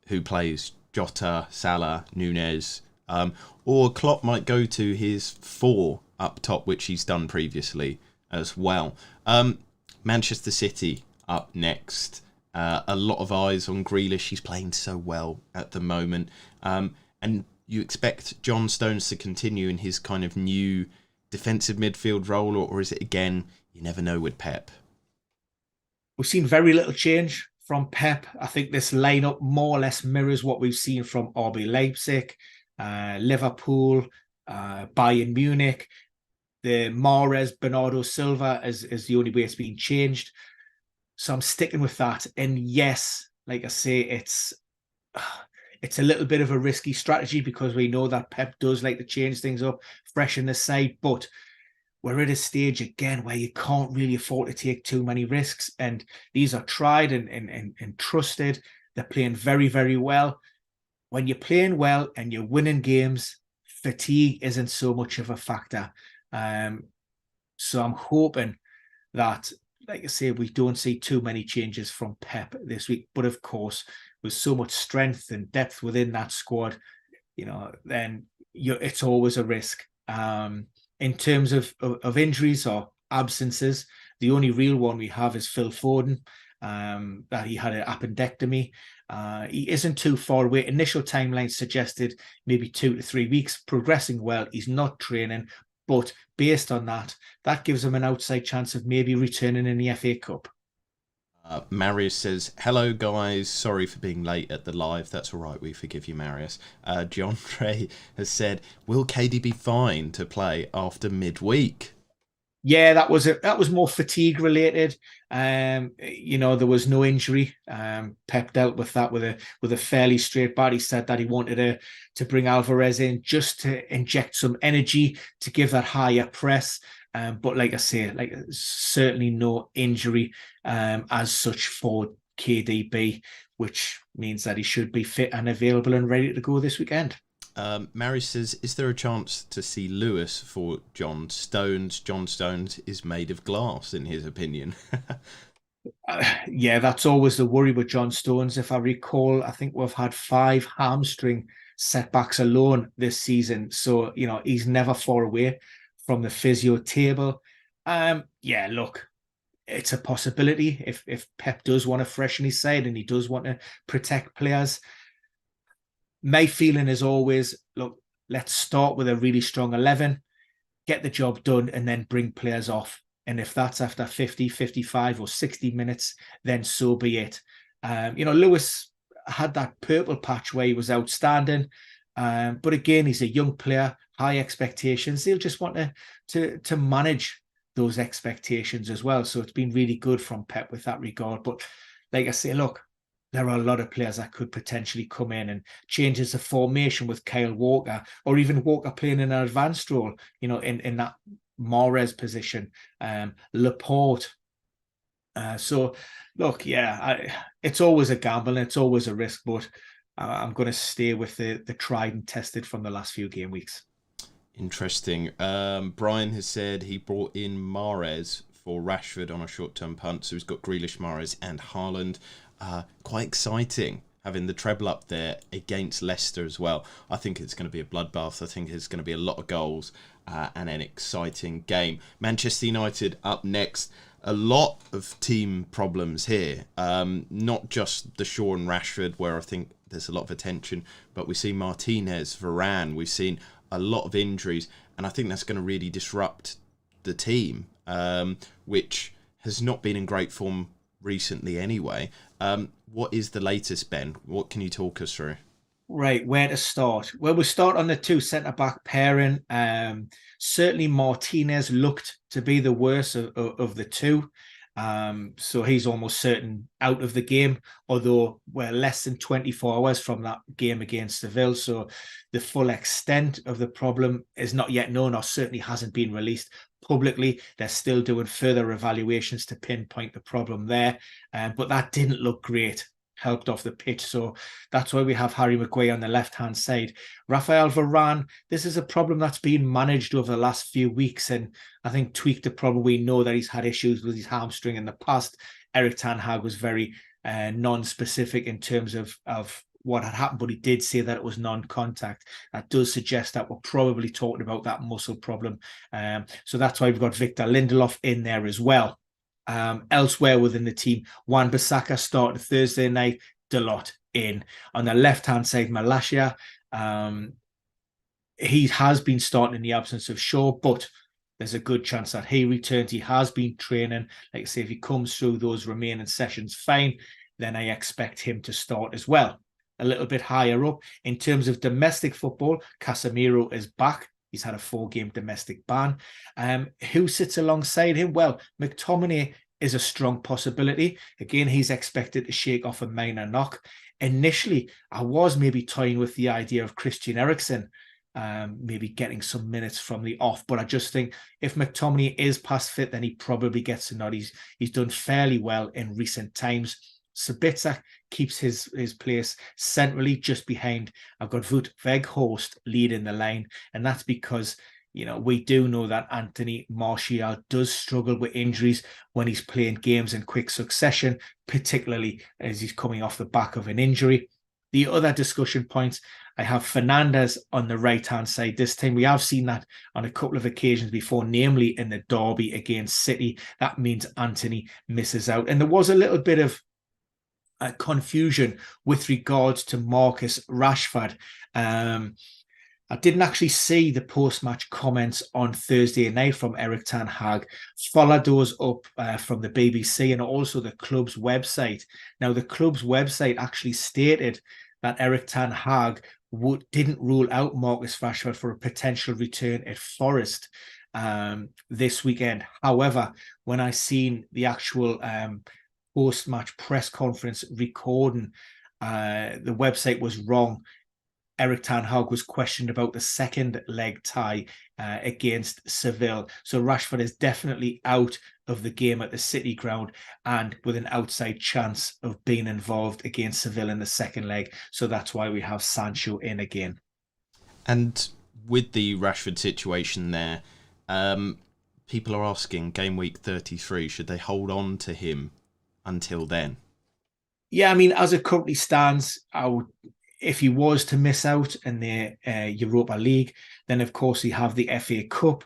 who plays Jota, Salah, Nunez, or Klopp might go to his 4 up top, which he's done previously as well. Manchester City up next. A lot of eyes on Grealish. He's playing so well at the moment. And you expect John Stones to continue in his kind of new defensive midfield role, or is it, again, you never know with Pep? We've seen very little change from Pep. I think this lineup more or less mirrors what we've seen from RB Leipzig, Liverpool, Bayern Munich. The Mahrez, Bernardo Silva is the only way it's been changed. So I'm sticking with that. And yes, like I say, it's a little bit of a risky strategy because we know that Pep does like to change things up, freshen the side, but we're at a stage again where you can't really afford to take too many risks. And these are tried and trusted. They're playing very, very well. When you're playing well and you're winning games, fatigue isn't so much of a factor. So I'm hoping that, like I say, we don't see too many changes from Pep this week. But of course, with so much strength and depth within that squad, then it's always a risk. In terms of injuries or absences, the only real one we have is Phil Foden, that he had an appendectomy. He isn't too far away. Initial timeline suggested maybe 2 to 3 weeks, progressing well. He's not training, but based on that gives him an outside chance of maybe returning in the FA Cup. Marius says, hello guys, sorry for being late at the live. That's all right, we forgive you, Marius. John Ray has said, will KD be fine to play after midweek? Yeah, that was more fatigue related. There was no injury. Pep dealt with that with a fairly straight bat. He said that he wanted to bring Alvarez in just to inject some energy to give that higher press. But like I say, certainly no injury as such for KDB, which means that he should be fit and available and ready to go this weekend. Mary says, is there a chance to see Lewis for John Stones? John Stones is made of glass, in his opinion. Yeah, that's always the worry with John Stones. If I recall, I think we've had 5 hamstring setbacks alone this season. So, he's never far away from the physio table. Yeah, look, it's a possibility if Pep does want to freshen his side and he does want to protect players. My feeling is always, look, let's start with a really strong 11, get the job done, and then bring players off. And if that's after 50, 55 or 60 minutes, then so be it. Lewis had that purple patch where he was outstanding. But again, he's a young player, high expectations. They'll just want to manage those expectations as well. So it's been really good from Pep with that regard. But like I say, look, there are a lot of players that could potentially come in and changes the formation with Kyle Walker, or even Walker playing in an advanced role, in that Mahrez position, Laporte. So, look, yeah, it's always a gamble and it's always a risk, but I'm going to stay with the tried and tested from the last few game weeks. Interesting. Brian has said he brought in Mahrez for Rashford on a short-term punt, so he's got Grealish, Mahrez and Haaland. Quite exciting having the treble up there against Leicester as well. I think it's going to be a bloodbath. I think there's going to be a lot of goals and an exciting game. Manchester United up next. A lot of team problems here. Not just the Shaw and Rashford, where I think there's a lot of attention, but we see Martinez, Varane. We've seen a lot of injuries, and I think that's going to really disrupt the team, which has not been in great form recently anyway. What is the latest, Ben? What can you talk us through? Right, where to start? Well, we'll start on the two centre-back pairing. Certainly Martinez looked to be the worst of the two. So he's almost certain out of the game, although we're less than 24 hours from that game against Seville. So the full extent of the problem is not yet known, or certainly hasn't been released publicly. They're still doing further evaluations to pinpoint the problem there. But that didn't look great, helped off the pitch. So that's why we have Harry Maguire on the left-hand side. Rafael Varane, this is a problem that's been managed over the last few weeks, and I think tweaked the problem. We know that he's had issues with his hamstring in the past. Eric Ten Hag was very non-specific in terms of what had happened, but he did say that it was non-contact. That does suggest that we're probably talking about that muscle problem. So that's why we've got Victor Lindelof in there as well. Elsewhere within the team, Wan-Bissaka started Thursday night, Dalot in. On the left-hand side, Malacia, he has been starting in the absence of Shaw, but there's a good chance that he returns. He has been training. Like I say, if he comes through those remaining sessions fine, then I expect him to start as well. A little bit higher up, in terms of domestic football, Casemiro is back. He's had a 4-game domestic ban. Who sits alongside him? Well, McTominay is a strong possibility. Again, he's expected to shake off a minor knock. Initially, I was maybe toying with the idea of Christian Eriksen, maybe getting some minutes from the off. But I just think if McTominay is past fit, then he probably gets a nod. He's done fairly well in recent times. Sabitzer keeps his place centrally just behind. I've got Wout Weghorst leading the line, and that's because we do know that Anthony Martial does struggle with injuries when he's playing games in quick succession, particularly as he's coming off the back of an injury. The other discussion points, I have Fernandes on the right-hand side. This time we have seen that on a couple of occasions before, namely in the derby against City. That means Anthony misses out. And there was a little bit of confusion with regards to Marcus Rashford. I didn't actually see the post-match comments on Thursday night from Eric Ten Hag. Followed those up from the BBC and also the club's website. Now, the club's website actually stated that Eric Ten Hag didn't rule out Marcus Rashford for a potential return at Forest this weekend. However, when I seen the actual post-match press conference recording, the website was wrong. Eric Ten Hag was questioned about the second leg tie against Seville. So Rashford is definitely out of the game at the City ground and with an outside chance of being involved against Seville in the second leg. So that's why we have Sancho in again. And with the Rashford situation there, people are asking, game week 33, should they hold on to him until then? Yeah, I mean, as it currently stands, if he was to miss out in the Europa League, then of course he have the FA Cup,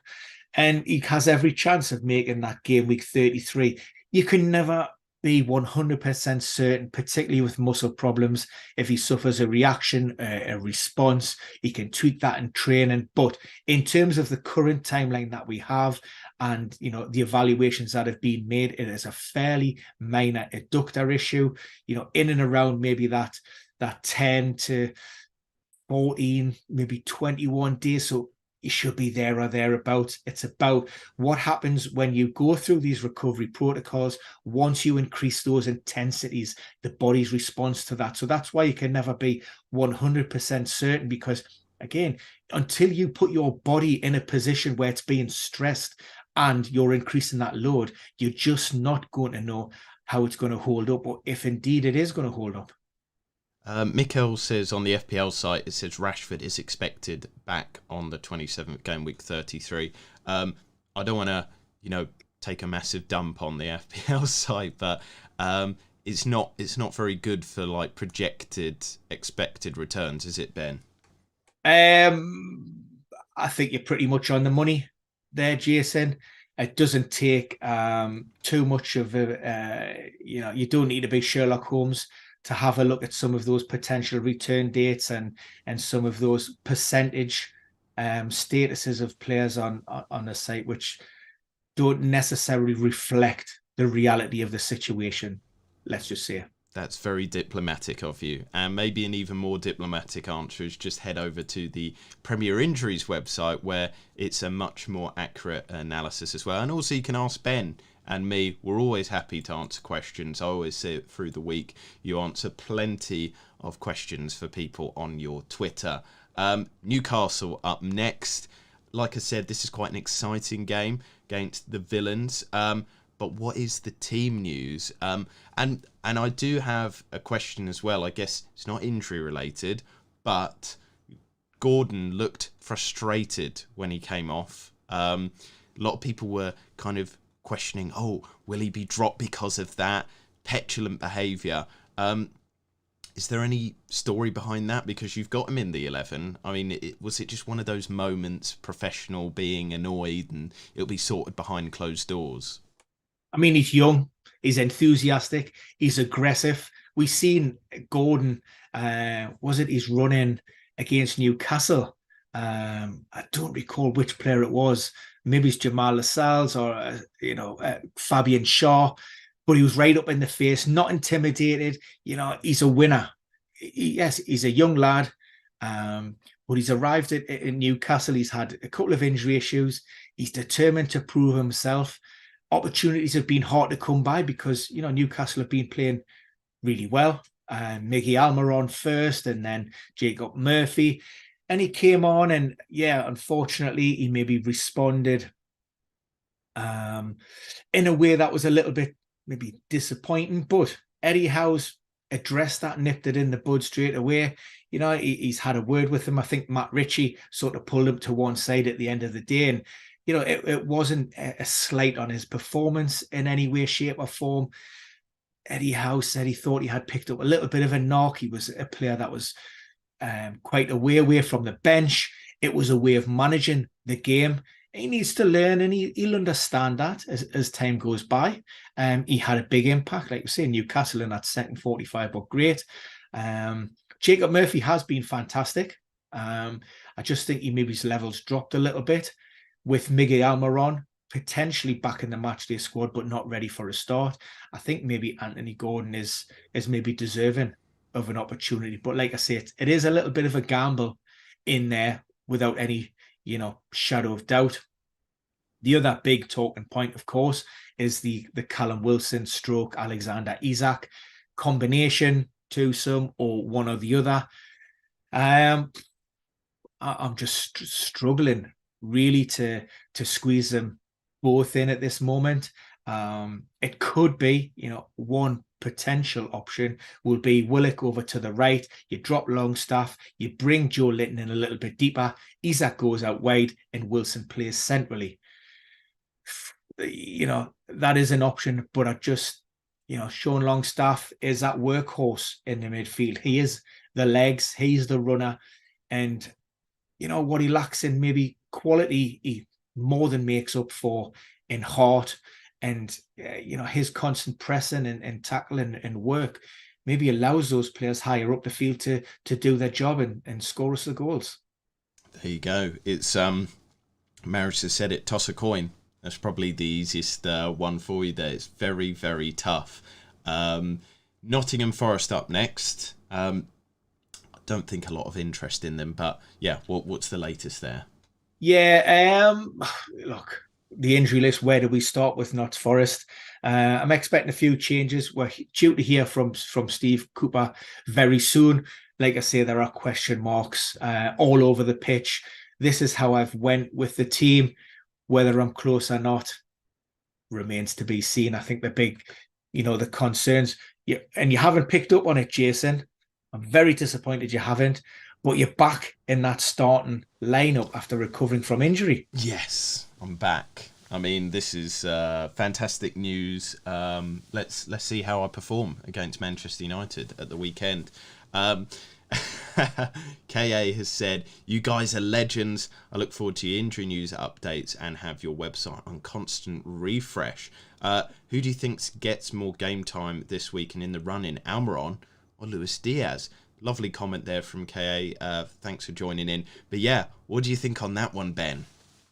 and he has every chance of making that game week 33. You can never be 100% certain, particularly with muscle problems. If he suffers a reaction, a response, he can tweak that in training. But in terms of the current timeline that we have, and the evaluations that have been made, it is a fairly minor adductor issue. In and around maybe that 10 to 14, maybe 21 days. So you should be there or thereabouts. It's about what happens when you go through these recovery protocols. Once you increase those intensities, the body's response to that. So that's why you can never be 100% certain, because again, until you put your body in a position where it's being stressed and you're increasing that load, you're just not going to know how it's going to hold up, or if indeed it is going to hold up. Mikkel says on the FPL site, it says Rashford is expected back on the 27th, game week 33. I don't want to, take a massive dump on the FPL site, but it's not very good for like projected expected returns, is it, Ben? I think you're pretty much on the money there, Jason. It doesn't take too much of a, you don't need to be Sherlock Holmes to have a look at some of those potential return dates and some of those percentage statuses of players on the site, which don't necessarily reflect the reality of the situation, let's just say. That's very diplomatic of you. And maybe an even more diplomatic answer is just head over to the Premier Injuries website, where it's a much more accurate analysis as well. And also you can ask Ben and me. We're always happy to answer questions. I always see it through the week. You answer plenty of questions for people on your Twitter. Newcastle up next. Like I said, this is quite an exciting game against the Villains. But what is the team news? And I do have a question as well. I guess it's not injury related, but Gordon looked frustrated when he came off. A lot of people were kind of questioning, oh, will he be dropped because of that? Petulant behaviour. Is there any story behind that? Because you've got him in the 11. I mean, was it just one of those moments, professional being annoyed, and it'll be sorted behind closed doors? I mean, he's young, he's enthusiastic, he's aggressive. We've seen Gordon, was it his run-in against Newcastle? I don't recall which player it was. Maybe it's Jamal Lascelles or, Fabian Shaw. But he was right up in the face, not intimidated. He's a winner. Yes, he's a young lad, but he's arrived at Newcastle. He's had a couple of injury issues. He's determined to prove himself. Opportunities have been hard to come by because, Newcastle have been playing really well. Miggy Almiron first and then Jacob Murphy. And he came on and, unfortunately, he maybe responded in a way that was a little bit maybe disappointing, but Eddie Howe's addressed that, nipped it in the bud straight away. He's had a word with him. I think Matt Ritchie sort of pulled him to one side at the end of the day. And, it wasn't a slight on his performance in any way, shape or form. Eddie Howe said he thought he had picked up a little bit of a knock. He was a player that was quite away from the bench. It was a way of managing the game. He needs to learn, and he'll understand that as time goes by. He had a big impact, like you say, Newcastle in that second 45, but great. Jacob Murphy has been fantastic. I just think maybe his levels dropped a little bit with Miggy Almiron potentially back in the matchday squad, but not ready for a start. I think maybe Anthony Gordon is maybe deserving of an opportunity. But like I say, it is a little bit of a gamble in there without any shadow of doubt. The other big talking point, of course, is the Callum Wilson stroke Alexander Isak combination, to some or one or the other. I'm just struggling really to squeeze them both in at this moment. It could be, one potential option will be Willock over to the right. You drop Longstaff, you bring Joe Linton in a little bit deeper. Isak goes out wide and Wilson plays centrally. That is an option, but I just, Sean Longstaff is that workhorse in the midfield. He is the legs, he's the runner, and what he lacks in maybe quality, he more than makes up for in heart. And, his constant pressing and tackling and work maybe allows those players higher up the field to do their job and score us the goals. There you go. It's, Maris has said it, toss a coin. That's probably the easiest one for you there. It's very, very tough. Nottingham Forest up next. I don't think a lot of interest in them, but yeah, what's the latest there? Yeah, look, the injury list, where do we start with Notts Forest? I'm expecting a few changes. We're due to hear from Steve Cooper very soon. Like I say, there are question marks all over the pitch. This is how I've went with the team. Whether I'm close or not remains to be seen. I think the big, the concerns, and you haven't picked up on it, Jason. I'm very disappointed you haven't, but you're back in that starting lineup after recovering from injury. Yes, I'm back. I mean, this is fantastic news. Let's see how I perform against Manchester United at the weekend. KA has said, you guys are legends. I look forward to your injury news updates and have your website on constant refresh. Who do you think gets more game time this week and in the run-in, Almiron or Luis Diaz? Lovely comment there from KA. Thanks for joining in. But yeah, what do you think on that one, Ben?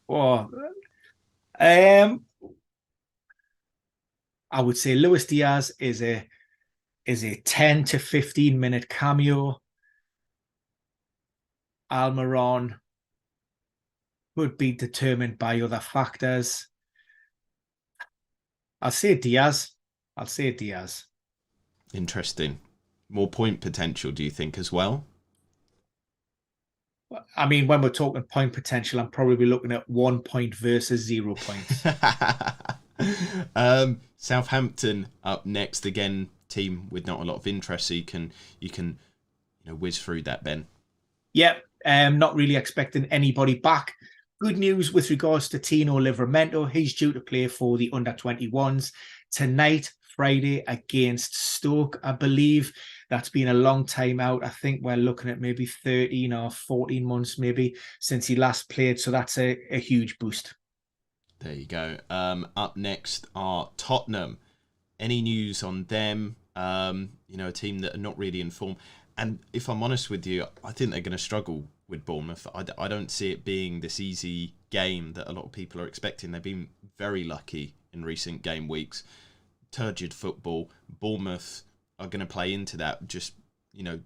Oh, I would say Luis Diaz is a 10 to 15 minute cameo. Almiron would be determined by other factors. I'll say Diaz. Interesting. More point potential, do you think, as well? I mean, when we're talking point potential, I'm probably looking at 1 point versus 0 points. Southampton up next again. Team with not a lot of interest, so you can whiz through that, Ben. Yep, not really expecting anybody back. Good news with regards to Tino Livramento. He's due to play for the under-21s tonight, Friday, against Stoke, I believe. That's been a long time out. I think we're looking at maybe 13 or 14 months maybe since he last played. So that's a huge boost. There you go. Up next are Tottenham. Any news on them? A team that are not really in form. And if I'm honest with you, I think they're going to struggle with Bournemouth. I don't see it being this easy game that a lot of people are expecting. They've been very lucky in recent game weeks. Turgid football. Bournemouth are going to play into that. Just,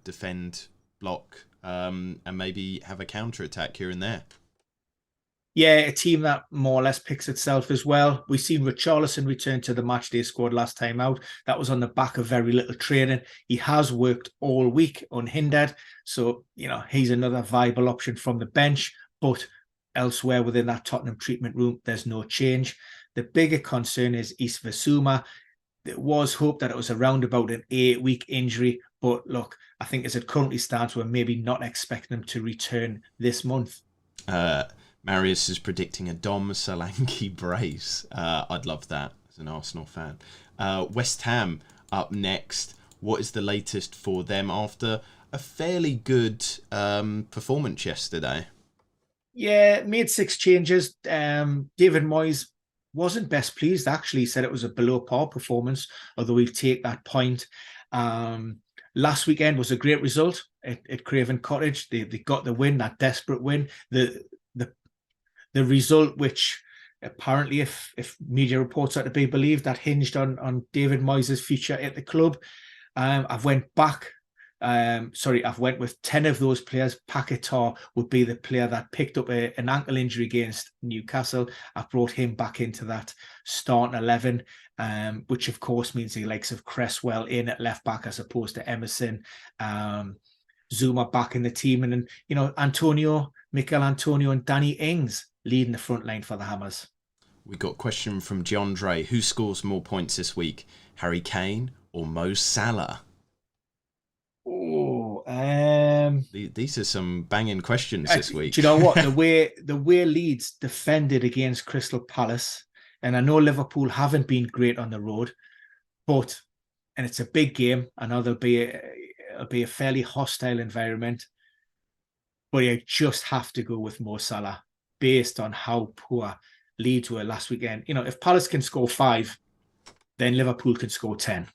defend, block, and maybe have a counter-attack here and there. Yeah, a team that more or less picks itself as well. We've seen Richarlison return to the matchday squad last time out. That was on the back of very little training. He has worked all week unhindered. So, he's another viable option from the bench. But elsewhere within that Tottenham treatment room, there's no change. The bigger concern is East Visuma. There was hope that it was around about an 8-week injury. But look, I think as it currently stands, we're maybe not expecting him to return this month. Marius is predicting a Dom Solanke brace. I'd love that as an Arsenal fan. West Ham up next. What is the latest for them after a fairly good performance yesterday? Yeah, made 6 changes. David Moyes wasn't best pleased, actually. He said it was a below par performance, although he'll take that point. Last weekend was a great result at Craven Cottage. They got the win, that desperate win. The result, which apparently, if media reports are to be believed, that hinged on David Moyes' future at the club. I've went with 10 of those players. Paquetá would be the player that picked up an ankle injury against Newcastle. I've brought him back into that starting 11, which of course means the likes of Cresswell in at left back as opposed to Emerson. Zuma back in the team, and then Mikel Antonio and Danny Ings leading the front line for the Hammers. We got a question from John Dre. Who scores more points this week, Harry Kane or Mo Salah? Oh, these are some banging questions this week. Do you know what? the way Leeds defended against Crystal Palace, and I know Liverpool haven't been great on the road, and it's a big game. I know it'll be a fairly hostile environment, but you just have to go with Mo Salah based on how poor Leeds were last weekend. If Palace can score 5, then Liverpool can score 10.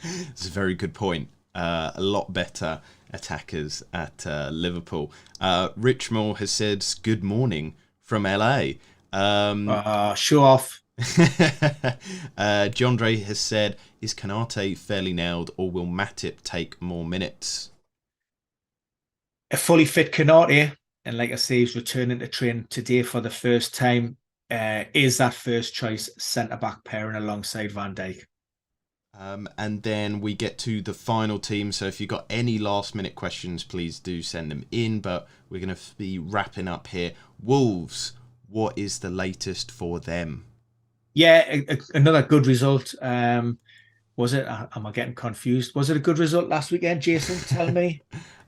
It's a very good point. A lot better attackers at Liverpool. Richmore has said good morning from LA. Show off. John Dre has said, is Kanate fairly nailed or will Matip take more minutes? A fully fit Kanate, and like I say, he's returning to train today for the first time, is that first choice centre-back pairing alongside Van Dijk. And then we get to the final team. So if you've got any last-minute questions, please do send them in. But we're going to be wrapping up here. Wolves, what is the latest for them? Yeah, another good result. Was it? Am I getting confused? Was it a good result last weekend, Jason? Tell me.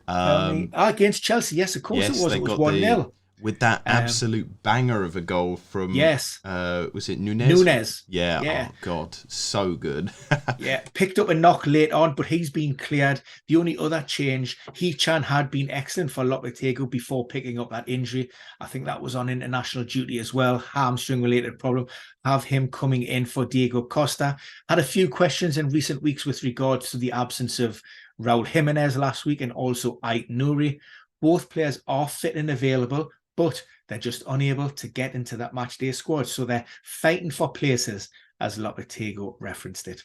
Against Chelsea, yes, of course it was. It was 1-0. With that absolute banger of a goal from... Yes. Was it Nunez? Yeah. Oh, God. So good. Yeah. Picked up a knock late on, but he's been cleared. The only other change, Hee-Chan had been excellent for Lopetegui before picking up that injury. I think that was on international duty as well. Hamstring-related problem. Have him coming in for Diego Costa. Had a few questions in recent weeks with regards to the absence of Raul Jimenez last week and also Ait Nouri. Both players are fit and available, but they're just unable to get into that match day squad. So they're fighting for places. as Lopetego referenced it.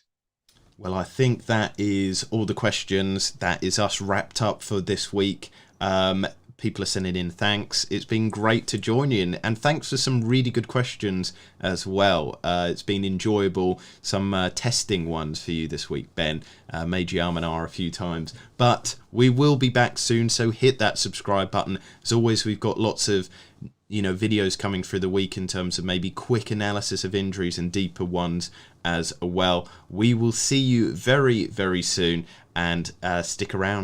Well, I think that is all the questions. That is us wrapped up for this week. People are sending in thanks. It's been great to join you, and thanks for some really good questions as well. It's been enjoyable. Some testing ones for you this week, Ben. Made you arm and a few times. But we will be back soon, so hit that subscribe button. As always, we've got lots of videos coming through the week in terms of maybe quick analysis of injuries and deeper ones as well. We will see you very, very soon, and stick around.